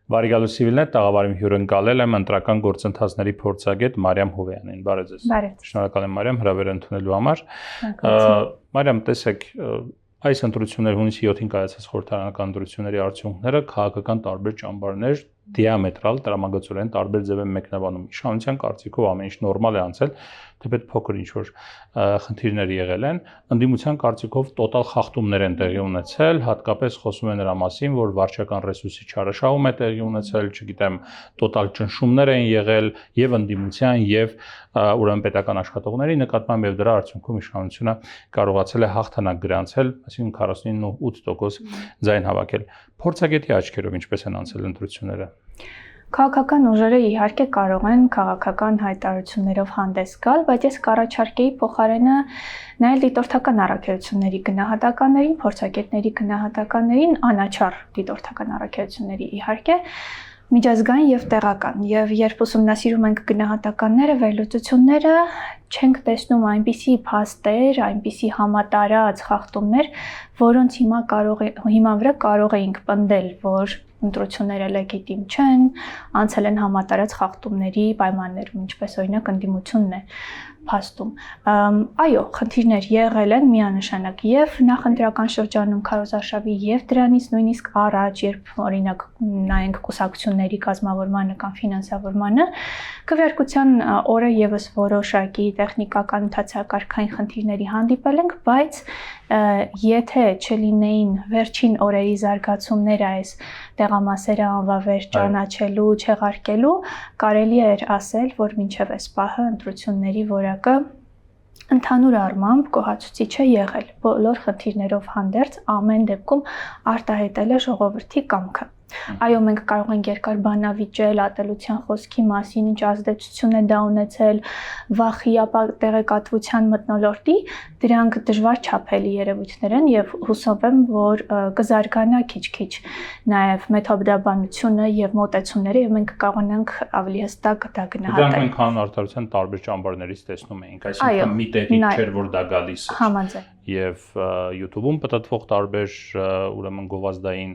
Բարեկալու Սիվիլներ տաղավարում հյուրընկալել եմ ընտրական գործընթացների փորձագետ Մարիամ Հովեյանին։ Բարև ձեզ։ Շնորհակալ եմ Մարիամ հրավեր ընդունելու համար։ Մարիամ, տեսեք, այս ընտրություններ հունիսի 7-ին կայացած խորհրդարանական ընտրությունների արդյունքները քաղաքական տարբեր ճամբարներ դիամետրալ տրամագծորեն տարբեր ձև են մեկնաբանում։ Իշխանության կարծիքով ամեն ինչ նորմալ է անցել, թեպետ փոքր ինչ-որ խնդիրներ եղել են, ընդդիմության կարծիքով տոտալ խախտումներ են տեղի ունեցել, հատկապես խոսում է նրա մասին, որ վարչական ռեսուրսի չարաշահում է տեղի ունեցել, չգիտեմ, տոտալ ճնշումներ են եղել եւ ընդդիմության եւ ուրեմն պետական աշխատողների նկատմամբ եւ դրա արդյունքում իշխանությունը կարողացել է հաղթանակ գրանցել, այսինքն 49.8% ձայն հավաքել։ Փորձագետի աչքերով ինչպես են անցել ընտրությունները։ Քաղաքական ուժերը իհարկե կարող են քաղաքական հայտարարություններով հանդես գալ, բայց ես կառաջարկեի փոխարենը նայել դիտորդական առաքելությունների գնահատականներին, փորձագետների գնահատականներին, անաչառ դիտորդական առաքելությունների իհարկե, միջազգային եւ տեղական, եւ երբ ուսումնասիրում ենք գնահատականները, վերլուծությունները, չենք տեսնում այնպիսի փաստեր, այնպիսի համատարած խախտումներ, որոնց հիման վրա կարող էինք պնդել, որ ընտրությունները լեգիտիմ չեն, անցել են համատարած խախտումների պայմաններում, ինչպես օրինակ ընդդիմությունն է փաստում։ Այո, խնդիրներ եղել են միանշանակ եւ նախընտրական շրջանում քարոզարշավի եւ դրանից նույնիսկ առաջ, երբ օրինակ նայենք կուսակցությունների կազմավորմանը կամ ֆինանսավորմանը, քվեարկության օրը եւս որոշակի տեխնիկական ընթացակարգային խնդիրների հանդիպել ենք, բայց եթե չլինեին վերջին օրերի զարգացումները այս տեղամասերը անվավեր ճանաչելու, չեղարկելու, կարելի էր ասել, որ մինչև այս պահը ընտրությունների որակը ընդհանուր առմամբ գոհացուցիչ է եղել, բոլոր խնդիրներով հանդերձ ամեն դեպքում արտահայտել է ժողովրդի կամքը։ Այո, մենք կարող ենք երկար բանավիճել ատելության խոսքի մասին, ինչ ազդեցություն է դա ունեցել վախի տեղեկատվության մթնոլորտի, դրանք դժվար չափելի երևույթներ են եւ հուսով եմ, որ կզարգանա քիչ-քիչ նաեւ մեթոդաբանությունը եւ մոտեցումները եւ մենք կարողանանք ավելի հստակ դա գնահատել։ Դրանք մենք հանուն արտարության տարբեր ճամբարներից տեսնում էինք, այսինքն մի տեղից չէր, որ դա գալիս է։ Համաձայն։ Եվ YouTube-ում պատտվող տարբեր ուրեմն գովազդային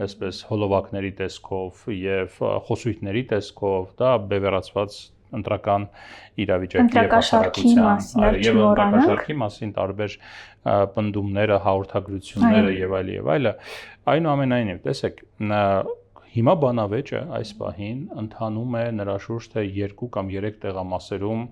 այսպես հոլովակների տեսքով եւ խոսույթների տեսքով դա բևեռացված ընտրական իրավիճակի եւ հասարակության եւ ընտրակաշարքի մասին տարբեր պնդումները, հաղորդագրությունները եւ այլը, այնուամենայնիվ, տեսեք, հիմա բանավեճը այս պահին ընթանում է նրա շուրջ թե 2 կամ 3 տեղամասերում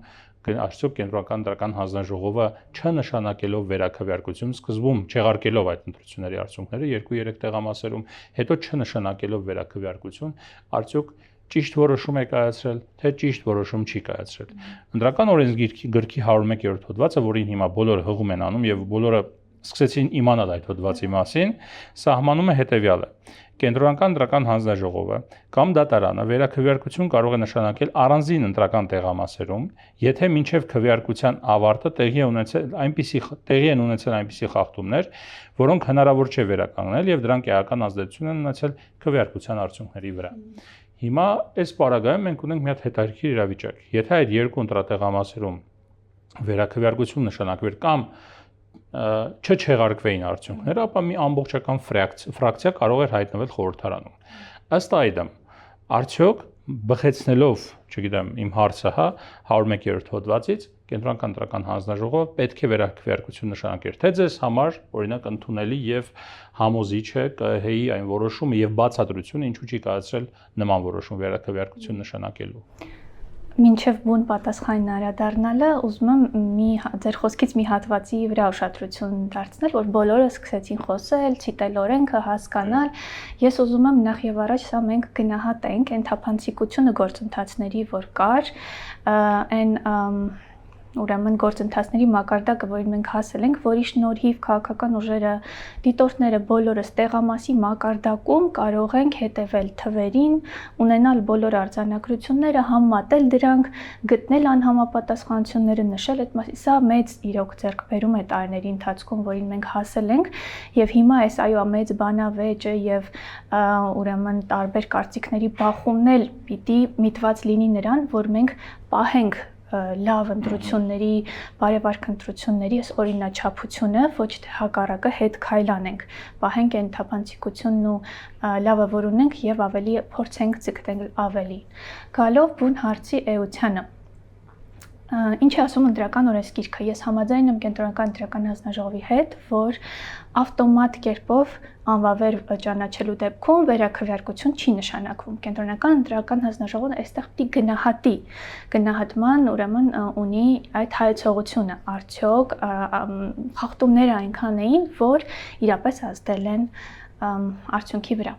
Արդյոք կենտրոնական ընտրական հանձնաժողովը չնշանակելով վերաքվեարկություն, սկզբում չեղարկելով այդ ընտրությունների արդյունքները 2-3 տեղամասերում, հետո չնշանակելով վերաքվեարկություն, արդյոք ճիշտ որոշում է կայացրել, թե ճիշտ որոշում չի կայացրել։ Ընտրական օրենսգիրքի գրքի 101-րդ հոդվածը, որին հիմա բոլորը հղում են անում եւ բոլորը սկսեցին իմանալ այդ հոդվածի մասին, սահմանում է հետեւյալը. Կենտրոնական ընտրական հանձնաժողովը կամ դատարանը վերաքվեարկություն կարող է նշանակել առանձին ընտրական տեղամասերում, եթե մինչև քվեարկության ավարտը տեղի են ունեցել այնպիսի խախտումներ, որոնք հնարավոր չէ վերականգնել եւ դրանք էական ազդեցություն են ունեցել քվեարկության արդյունքների վրա։ Հիմա այս պարագայում մենք ունենք մի հատ հետաքրքիր իրավիճակ։ Եթե այդ երկու ընտրատեղամասերում վերաքվեարկություն նշանակվեր կամ չեղարկվեին արդյունքները, ապա մի ամբողջական ֆրակցիա կարող էր հայտնվել խորհրդարանում։ Ըստ այդմ, արդյոք բխեցնելով, չգիտեմ, իմ հարցը, 101-րդ հոդվածից կենտրոնական ընտրական հանձնաժողովը պետք է վերաքվեարկություն նշանակեր, թե ձեզ համար օրինակ ընդունելի եւ համոզիչ է ԿԸՀ-ի այն որոշումը եւ բացատրությունը ինչու չի կայացրել նման որոշում վերաքվեարկություն նշանակելու։ Մինչև բուն պատասխանին անդրադառնալը, ուզում եմ ձեր խոսքից մի հատվածի վրա ուշադրություն դարձնել, որ բոլորը սկսեցին խոսել, ցիտել օրենքը, հասկանալ։ Ես ուզում եմ նախ եւ առաջ սա մենք գնահատենք այն թափանցիկությունը գործընթացների, որ կար, այն ուրեմն գործընթացների մակարդակը, որին մենք հասել ենք, որի շնորհիվ քաղաքական ուժերը, դիտորդները բոլորս տեղամասի մակարդակում կարող ենք հետևել թվերին, ունենալ բոլոր արձանագրությունները, համատել դրանք, գտնել անհամապատասխանությունները, նշել այդ մասին։ Սա մեծ իրոք ձեռքբերում է տարիների ընթացքում, որին մենք հասել ենք, եւ հիմա այս այո մեծ բանավեճը եւ ուրեմն տարբեր կարծիքների բախումն էլ պիտի միտված լինի նրան, որ մենք պահենք լավ ընտրությունների, բարեվարք ընտրությունների այս օրինաչափությունը, ոչ թե հակառակը հետ քայլանենք, պահենք այն թափանցիկությունն ու լավը, որ ունենք եւ ավելի փորձենք ձգտել ավելի։ Գալով բուն հարցի էությանը։ Ինչ է ասում ընտրական օրենսգիրքը։ Ես համաձայն եմ Կենտրոնական ընտրական հանձնաժողովի հետ, որ ավտոմատ կերպով անվավեր ճանաչելու դեպքում վերաքվեարկություն չի նշանակվում։ Կենտրոնական ընտրական հանձնաժողովն այստեղ պիտի գնահատի, գնահատման ուրեմն ունի այդ հայեցողությունը, արդյոք խախտումները այնքան էին, որ իրապես ազդել են արդյունքի վրա։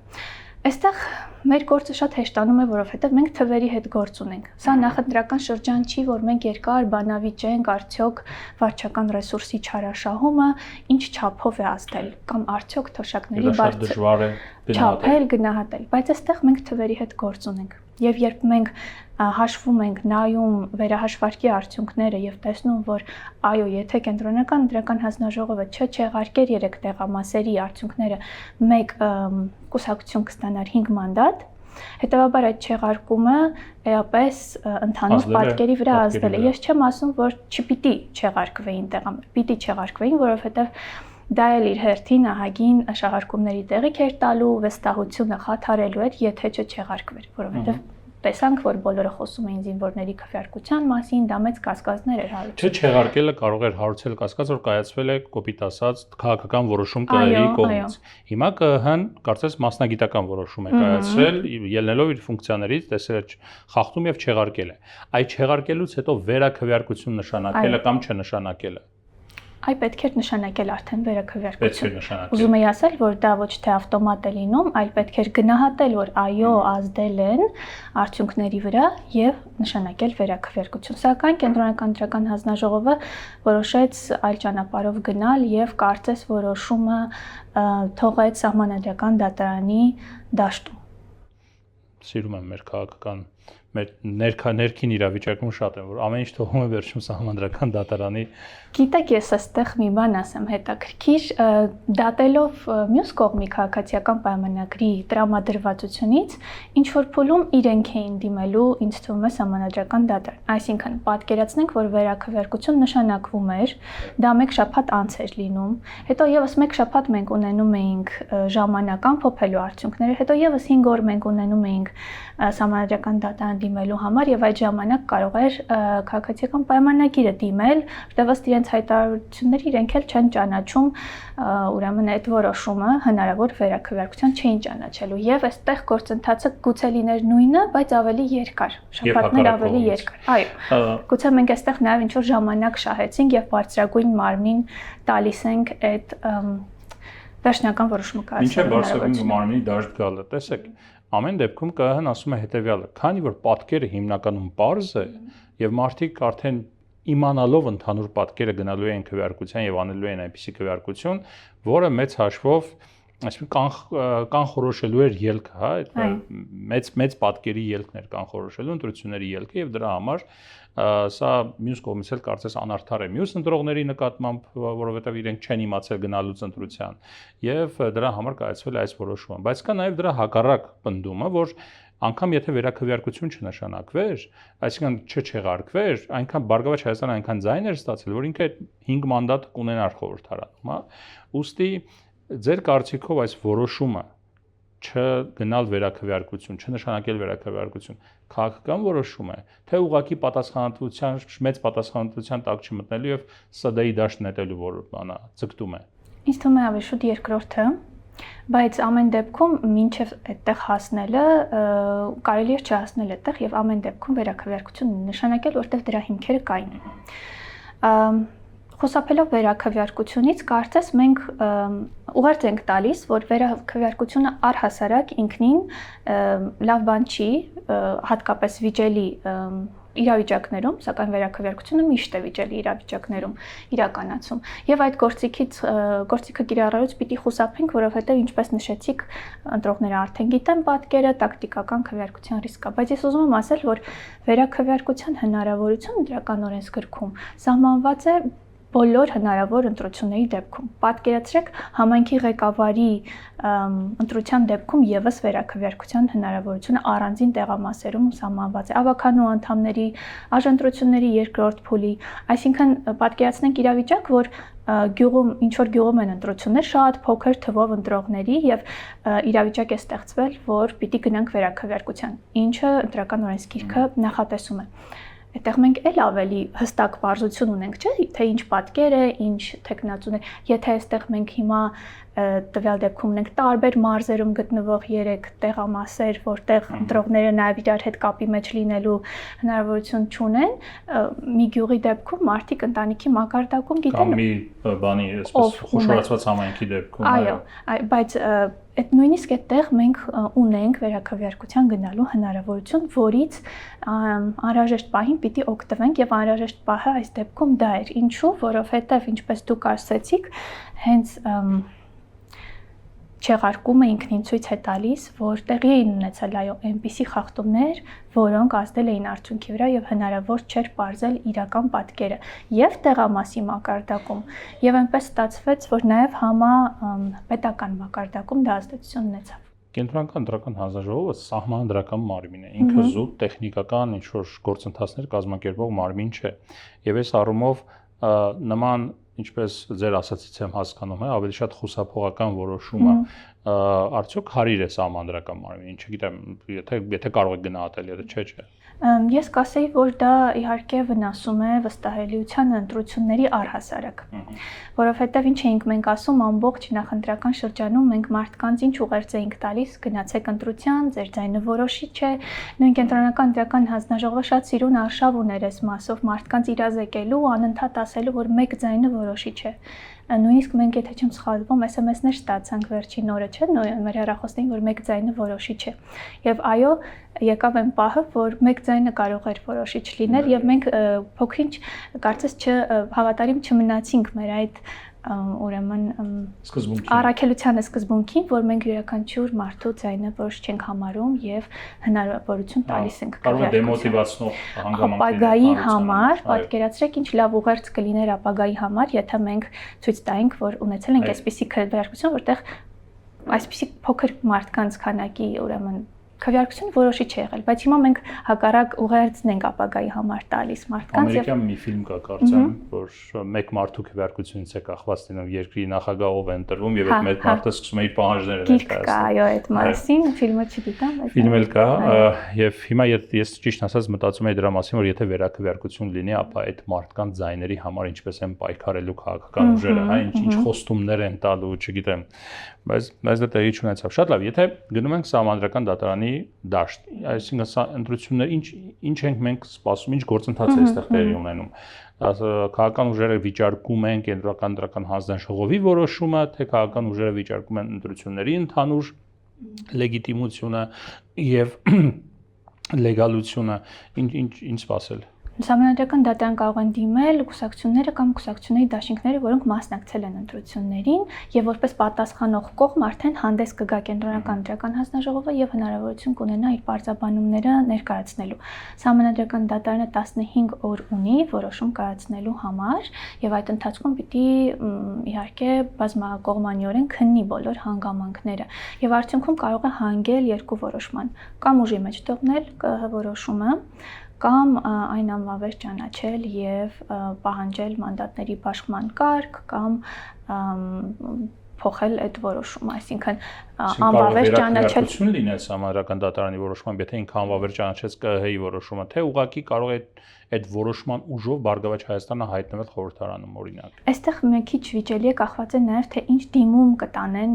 Այստեղ մեր գործը շատ հեշտանում է, որովհետև մենք թվերի հետ գործ ունենք։ Սա նախընտրական շրջան չի, որ մենք երկար բանավիճենք արդյոք վարչական ռեսուրսի չարաշահումը ինչ չափով է ազդել, կամ արդյոք թոշակների բարձր չափել, գնահատել, բայց այստեղ մենք թվերի հետ գործ ունենք։ Եվ երբ մենք հաշվում ենք, նայում վերահաշվարկի արդյունքները եւ տեսնում, որ այո, եթե Կենտրոնական ընտրական հանձնաժողովը չեղարկեր 3 տեղամասերի արդյունքները, մեկ կուսակցություն կստանար 5 մանդատ, հետեւաբար այդ չեղարկումը էապես ընդհանուր պատկերի վրա ազդել է։ Ես չեմ ասում, որ չպիտի չեղարկվեին տեղամասեր, պիտի չեղարկվեին, որովհետեւ դա էլ իր հերթին ահագին շահարկումների տեղիք էր տալու, վստահությունը խաթարելու էր, եթե չեղարկվեր, որովհետեւ տեսանք, որ բոլորը խոսում էին զինվորների քվեարկության մասին, դա մեծ կասկածներ էր հարուցում։ Չեղարկելը կարող էր հարուցել կասկած, որ կայացվել է կոպիտ ասած քաղաքական որոշում ԿԸ-ի կողմից։ Հիմա ԿԸՀ-ն կարծես մասնագիտական որոշում է կայացրել, ելնելով իր ֆունկցիաներից, տեսել է խախտում եւ չեղարկել է։ Այդ չեղարկելուց հետո վերաքվեարկություն նշանակելը կամ չնշանակելը։ Այ պետք է նշանակել արդեն վերաքվեարկություն։ Ուզում եի ասել, որ դա ոչ թե ավտոմատ է լինում, այլ պետք է գնահատել, որ այո, ազդել են արդյունքների վրա եւ նշանակել վերաքվեարկություն։ Սակայն Կենտրոնական ընտրական հանձնաժողովը որոշեց այլ ճանապարհով գնալ եւ կարծես որոշումը թողեց Սահմանադրական դատարանի դաշտում։ Սիրում եմ մեր քաղաքական մեր ներքին իրավիճակում շատ եմ, որ ամեն ինչ թողում է վերջում Սահմանադրական դատարանի։ Գիտեք, ես այստեղ մի բան ասեմ հետաքրքիր, դատելով մյուս կողմի քաղաքացիական պայմանագրի տրամադրվածությունից, ինչ որ փուլում իրենք էին դիմելու, ինձ թվում է Սահմանադրական դատարան։ Այսինքն, պատկերացնենք, որ վերաքվեարկություն նշանակվում էր, դա 1 շաբաթ անց էր լինում, հետո եւս 1 շաբաթ մենք ունենում էինք ժամանակ ամփոփելու արդյունքները, հետո եւս 5 օր մենք ունենում էինք Սահմանադրական դատարան դիմելու համար եւ այդ ժամանակ կարող էր քաղաքացիական պայմանագիրը դիմել, որտեղ ըստ իրենց հայտարարությունների իրենք էլ չեն ճանաչում, ուրեմն այդ որոշումը հնարավոր վերաքվեարկության չէին ճանաչելու եւ այստեղ գործընթացը գուցե լիներ նույնը, բայց ավելի երկար, շաբաթներ ավելի երկար։ Այո։ Գուցե մենք այստեղ նաեւ ինչ որ ժամանակ շահեցինք եւ բարձրագույն մարմնին տալիս ենք այդ վերջնական որոշումը կայացնելու։ Ինչե բարձրագույն մարմնի դաշտ գալը, տեսեք, ամեն դեպքում ԿԸՀ-ն ասում է հետեւյալը, քանի որ պատկերը հիմնականում պարզ է եւ մարդիկ արդեն իմանալով ընդհանուր պատկերը գնալու են քվեարկության եւ անելու են այնպիսի քվեարկություն, որը մեծ հաշվով այսինքն կանխորոշելու էր ելքը, հա, այդ մեծ պատկերի ելքն էր կանխորոշելու ընտրությունների ելքը եւ դրա համար սա մյուս կողմից էլ կարծես անարդար է մյուս ընտրողների նկատմամբ, որովհետեւ իրենք չեն իմացել գնալուց ընտրության եւ դրա համար կայացվել է այս որոշումը, բայց կա նաեւ դրա հակառակ պնդումը, որ անգամ եթե վերաքվեարկություն չնշանակվեր, այսինքն չեղարկվեր, այնքան Բարգավաճ Հայաստանը այնքան ձայն էր ստացել, որ ինքը 5 մանդատ կունենար խորհրդարանում, հա։ Ուստի ձեր կարծիքով այս որոշումը չգնալ վերաքվեարկություն, չնշանակել վերաքվեարկություն, քաղաքական որոշում է, թե ուղղակի պատասխանատվության, մեծ պատասխանատվության տակ չմտնելու եւ ՍԴ-ի դաշտ նետելու որ բանա ձգտում է։ Ինձ թվում է ավելի շուտ երկրորդը, բայց ամեն դեպքում մինչև այդտեղ հասնելը կարելի է չհասնել այդտեղ եւ ամեն դեպքում վերաքվեարկություն նշանակել, որտեղ դրա հիմքերը կային։ Խոսափելով վերաքվեարկությունից, կարծես մենք ուղերձ ենք տալիս, որ վերաքվեարկությունը առհասարակ ինքնին լավ բան չի, հատկապես վիճելի իրավիճակներում, սակայն վերաքվեարկությունը միշտ է վիճելի իրավիճակներում իրականացում։ Եվ այդ գործիքը կիրառելուց պիտի խուսափենք, որովհետև ինչպես նշեցիք, ընտրողները արդեն գիտեն պատկերը, տակտիկական քվեարկության ռիսկ կա, բայց ես ուզում եմ ասել, որ վերաքվեարկության հնարավորությունը դրական օրենսգրքում սահմանված է բոլոր հնարավոր ընտրությունների դեպքում։ Պատկերացրեք համայնքի ղեկավարի ընտրության դեպքում եւս վերաքվեարկության հնարավորությունը առանձին տեղամասերում սահմանված է։ Ավականու անդամների արժանտրությունների երկրորդ փուլի, այսինքն պատկերացնենք իրավիճակ, որ գյուղում ինչ որ գյուղում են ընտրություններ շատ փոքր թվով ընտրողների եւ իրավիճակ է ստեղծվել, որ պիտի գնանք վերաքվեարկության, ինչը ընտրական օրենսգիրքը նախատեսում է։ Այդտեղ մենք էլ ավելի հստակ բարձություն ունենք, չէ՞, թե ինչ պատկեր է, ինչ տեխնացուն է։ Եթե այստեղ մենք հիմա տվյալ դեպքում ունենք տարբեր մարզերում գտնվող 3 տեղամասեր, որտեղ ընտրողները նաև իրար հետ կապի մեջ լինելու հնարավորություն չունեն, մի գյուղի դեպքում մարդիկ ընտանիքի մակարդակում գիտեն կամ մի բանի, այսպես խոշորացված համայնքի դեպքում, այո, բայց այդ նույնիսկ այդտեղ մենք ունենք վերաքվեարկության գնալու հնարավորություն, որից անհրաժեշտ պահին պիտի օգտվենք եւ անհրաժեշտ պահը այս դեպքում դա էր։ Ինչու՞, որովհետեւ ինչպես դուք ասացիք, հենց չեղարկումը ինքնին ցույց է տալիս, որ տեղի էին ունեցել այո այնպիսի խախտումներ, որոնք ազդել էին արդյունքի վրա եւ հնարավոր չէր բարձել իրական պատկերը եւ տեղամասի մակարդակում եւ այնպես ստացվեց, որ նաեւ պետական մակարդակում դա ազդեցություն ունեցավ։ Կենտրոնական ընտրական հանձնաժողովը սահմանադրական մարմին է, ինքը զուտ տեխնիկական ինչ-որ գործընթացներ կազմակերպող մարմին չէ եւ այս առումով նման ինչպես ձեր ասացից եմ հասկանում, ավելի շատ խուսափողական որոշումը արդյոք հարիր է սահմանադրական մարմինին, չգիտեմ, եթե կարող եք գնահատել, եթե չէ։ Ես կասեի, որ դա իհարկե վնասում է վստահելիության ընտրությունների առհասարակ, որովհետև ինչ էինք մենք ասում ամբողջ նախընտրական շրջանում մենք մարդկանց ինչ ուղերձ էինք տալիս, գնացեք ընտրության, ձեր ձայնը որոշիչ է, նույն կենտրոնական ընտրական հանձնաժողովը շատ սիրուն արշավ ուներ այս մասով մարդկանց իրազեկելու, անընդհատ ասելու, որ մեկ ձայնը որոշիչ է։ Նույնիսկ մենք եթե չեմ սխալվում, SMS-ներ ստացանք վերջին օրը, չէ՞, մեր հեռախոսներին, որ մեկ ձայնը որոշիչ է։ Եվ այո, եկավ այն պահը, որ մեկ ձայնը կարող էր որոշիչ լինել եւ մենք փոքրինչ կարծես հավատարիմ չմնացինք մեր այդ ուրեմն առաքելությանը սկզբունքին, որ մենք յուրաքանչյուր մարդու ձայնը որոշ չենք համարում եւ հնարավորություն տալիս ենք կարող է դեմոտիվացնող հանգամանքներ ապագայի համար, պատկերացրեք ինչ լավ ուղերձ կլիներ ապագայի համար, եթե մենք ցույց տայինք, որ ունեցել ենք այսպիսի քվեարկություն, որտեղ այսպիսի փոքր մարդկանց քանակի ուրեմն քվեարկությունը որոշիչ է եղել, բայց հիմա մենք հակառակ ուղերձն ենք ապագայի համար տալիս մարդկանց եւ ամերիկյան մի ֆիլմ կա կարծեմ, որ մեկ մարդու քվեարկությունից է կախված լինում երկրի նախագահով է ընտրվում եւ այդ մեկ մարդը սկսում է իր պահանջները ներկայացնել։ Կա, այո, այդ մասին ֆիլմը չգիտեմ, բայց ֆիլմ էլ կա եւ հիմա ես ճիշտ ասած մտածում եի դրա մասին, որ եթե վերաքվեարկություն լինի, ապա այդ մարդկանց ձայների համար ինչպես են պայքարելու քաղաքական ուժերը, հա, ինչ խոստումներ են տալու, չգիտեմ, բայց դա տեղի չունեցավ։ Շատ լավ, եթե գնում ենք Սահմանադրական դատարանի դաշտ, այսինքն սա ընտրություններ ինչ ենք մենք սպասում, ինչ գործընթաց է այստեղ տեղի ունենում։ Քաղաքական ուժերը վիճարկում են կենտրոնական ընտրական հանձնաժողովի որոշումը, թե քաղաքական ուժերը վիճարկում են ընտրությունների ընդհանուր լեգիտիմությունը եւ լեգալությունը, ինչ սպասել։ Սահմանադրական դատարան կարող են դիմել կուսակցությունները կամ կուսակցությունների դաշինքները, որոնք մասնակցել են ընտրություններին եւ որպես պատասխանող կողմ արդեն հանդես կգա կենտրոնական ընտրական հանձնաժողովը եւ հնարավորություն կունենա իր պարզաբանումները ներկայացնելու։ Սահմանադրական դատարանը 15 օր ունի որոշում կայացնելու համար եւ այդ ընթացքում պիտի իհարկե բազմակողմանիորեն քննի բոլոր հանգամանքները եւ արդյունքում կարող է հանգել երկու որոշման՝ կամ ուժի մեջ թողնել որոշումը կամ այն անվավեր ճանաչել եւ պահանջել մանդատների բաշխման կարգ կամ փոխել այդ որոշումը, այսինքն անվավեր ճանաչել լինել Սահմանադրական դատարանի որոշմամբ, եթե ինքը անվավեր ճանաչեց ԿՀ-ի որոշումը, թե ուղղակի կարող է այդ որոշման ուժով Բարգավաճ Հայաստանը հայտնվել խորհրդարանում օրինակ։ Այստեղ մի քիչ վիճելի է կախված է նաև թե ինչ դիմում կտանեն,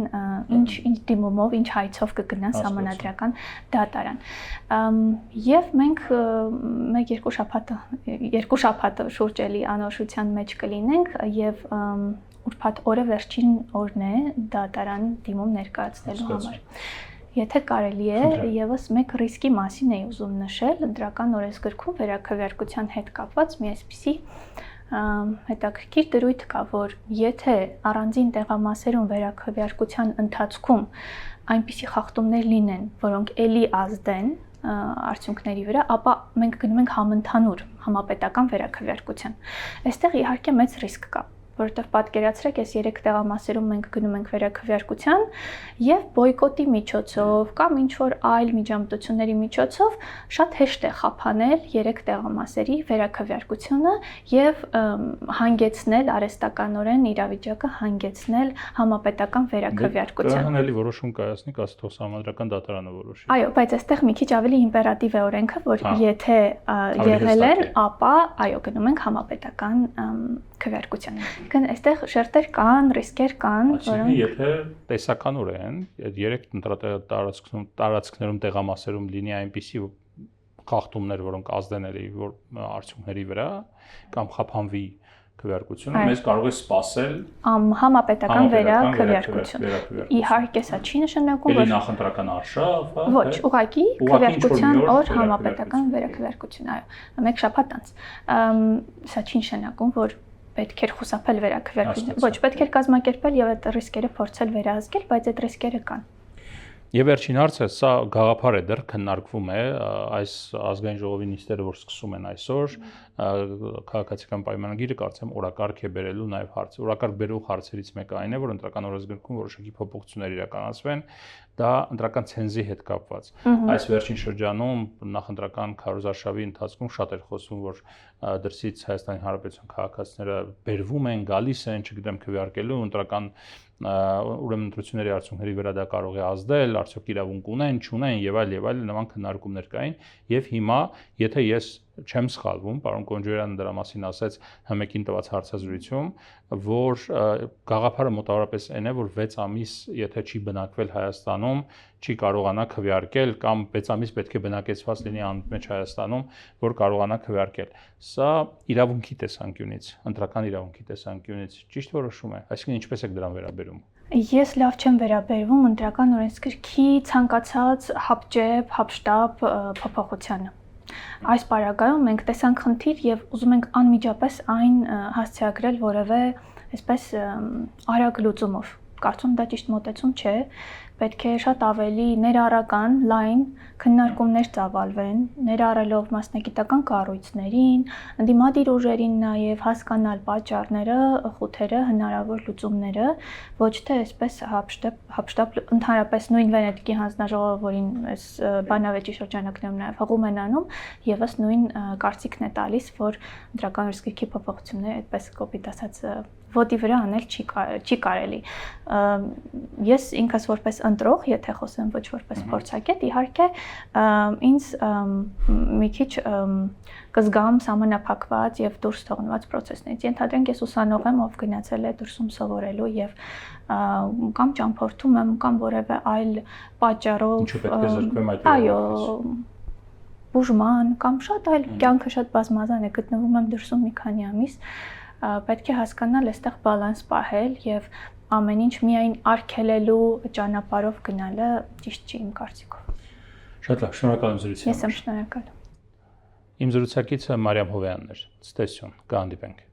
ինչ դիմումով, ինչ հայցով կգնան Սահմանադրական դատարան։ Եվ մենք երկու շաբաթ շուրջ էլի անորոշության մեջ կլինենք եւ ուրբաթ օրը վերջին օրն է դատարան դիմում ներկայացնելու համար։ Եթե կարելի է, եւս մեկ ռիսկի մասին էի ուզում նշել, ընտրական օրենսգրքում վերաքվեարկության հետ կապված մի այսպիսի հետաքրքիր դրույթ կա, որ եթե առանձին տեղամասերում վերաքվեարկության ընթացքում այնպիսի խախտումներ լինեն, որոնք ելի ազդեն արդյունքների վրա, ապա մենք գնում ենք համընդհանուր համապետական վերաքվեարկության։ Այստեղ իհարկե մեծ ռիսկ կա, որովհետև պատկերացրեք, այս 3 տեղամասերում մենք գնում ենք վերաքվեարկության եւ բոյկոտի միջոցով կամ ինչ որ այլ միջամտությունների միջոցով շատ հեշտ է խափանել 3 տեղամասերի վերաքվեարկությունը եւ հանգեցնել արհեստականորեն իրավիճակը հանգեցնել համապետական վերաքվեարկության։ Հանելի որոշում կայացնի կասթող համանդրական դատարանը որոշի։ Այո, բայց այստեղ մի քիչ ավելի իմպերատիվ է օրենքը, որ եթե եղել են, ապա այո, գնում ենք համապետական քվեարկության։ Կան այստեղ շերտեր կան, ռիսկեր կան, որոնք եթե տեսականորեն այդ 3 տարածքներում տեղամասերում լինի այնպիսի խախտումներ, որոնք ազդենելի որ արդյունքների վրա կամ խափանվի քվեարկությունը, մեզ կարող է սպասել համապետական վերաքվեարկություն։ Իհարկե, սա չի նշանակում, որ նախընտրական արշավ, ոչ, ուղղակի քվեարկության օր համապետական վերաքվեարկություն, այո, մեկ շաբաթ անց։ Սա չի նշանակում, որ պետք է խուսափել վերաքվեարկությունից։ Ոչ, պետք է կազմակերպել եւ այդ ռիսկերը փորձել վերահսկել, բայց այդ ռիսկերը կան։ Եվ վերջին հարցը, սա գաղափար է դեռ քննարկվում է, այս ազգային ժողովի նիստերը, որ սկսում են այսօր, քաղաքացիական պայմանագիրը կարծեմ օրակարգ է բերելու նաև հարցը։ Օրակարգ բերող հարցերից մեկը այն է, որ ընտրական օրենսգրքում որոշակի փոփոխություններ իրականացվեն, դա ընտրական ցենզի հետ կապված։ Այս վերջին շրջանում նախընտրական քարոզարշավի ընթացքում շատ էր խոսում, որ դրսից Հայաստանի Հանրապետության քաղաքացիները բերվում են, գալիս են, չգիտեմ, քվեարկելու ընտրական ուրեմն ընտրությունների արդյունքների վրա դա կարող է ազդել, արդյոք իրավունք ունեն, չունեն եւ այլ նման քննարկումներ կային եւ հիմա եթե ես չեմ սխալվում, պարոն Կոնջոյանը դրա մասին ասաց հմեկին տված հարցազրույցում, որ գաղափարը մոտավորապես այն է, որ 6 ամիս եթե չի բնակվել Հայաստանում, չի կարողանա քվեարկել կամ 6 ամիս պետք է բնակեցված լինի անմեջ Հայաստանում, որ կարողանա քվեարկել։ Սա իրավունքի տեսանկյունից, ընտրական իրավունքի տեսանկյունից ճիշտ որոշում է, այսինքն ինչպես եք դրան վերաբերում։ Ես լավ չեմ վերաբերվում ընտրական օրենսգրքի ցանկացած հապճեպ, հապշտապ փոփոխությանը։ Այս պարագայում մենք տեսանք խնդիր եւ ուզում ենք անմիջապես այն հասցեագրել որևէ այսպես արագ լուծումով։ Կարծում դա ճիշտ մոտեցում չէ, պետք է շատ ավելի ներառական, լայն քննարկումներ ծավալվեն, ներառելով մասնագիտական կառույցներին, ընդդիմադիր ուժերին նաև հասկանալ պատճառները, խութերը, հնարավոր լուծումները, ոչ թե այսպես հապշտապ ընդհանրապես նույն Վենետիկի հանձնաժողովը, որին այս բանավեճի շրջանակներում նաև հղում են անում, եւս նույն կարծիքն է տալիս, որ ընտրական օրենսգրքի փոփոխությունները այդպես կոպիտ ասած ոտի վրա անել չի կարելի։ Ես ինքս որպես ընտրող, եթե խոսեմ ոչ որպես փորձագետ, իհարկե ինձ մի քիչ կզգամ սահմանափակված եւ դուրս թողնված process-ներից։ Ենթադրենք ես ուսանող եմ, ով գնացել է դուրսում սովորելու եւ կամ ճամփորդում եմ կամ որևէ այլ պատճառով ինչու պետք է զրկվեմ այդ այո բուժման կամ շատ այլ կյանքը շատ բազմազան է, գտնվում եմ դուրսում մի քանի ամիս, պետք է հասկանալ այստեղ բալանս պահել եւ ամեն ինչ միայն արգելելու ճանապարհով գնալը ճիշտ չի իմ կարծիքով։ Շատ լավ, շնորհակալ եմ զրույցի համար։ Ես եմ շնորհակալ։ Իմ զրուցակիցը Մարիամ Հովեյանն էր։ Ցտեսություն, կհանդիպենք։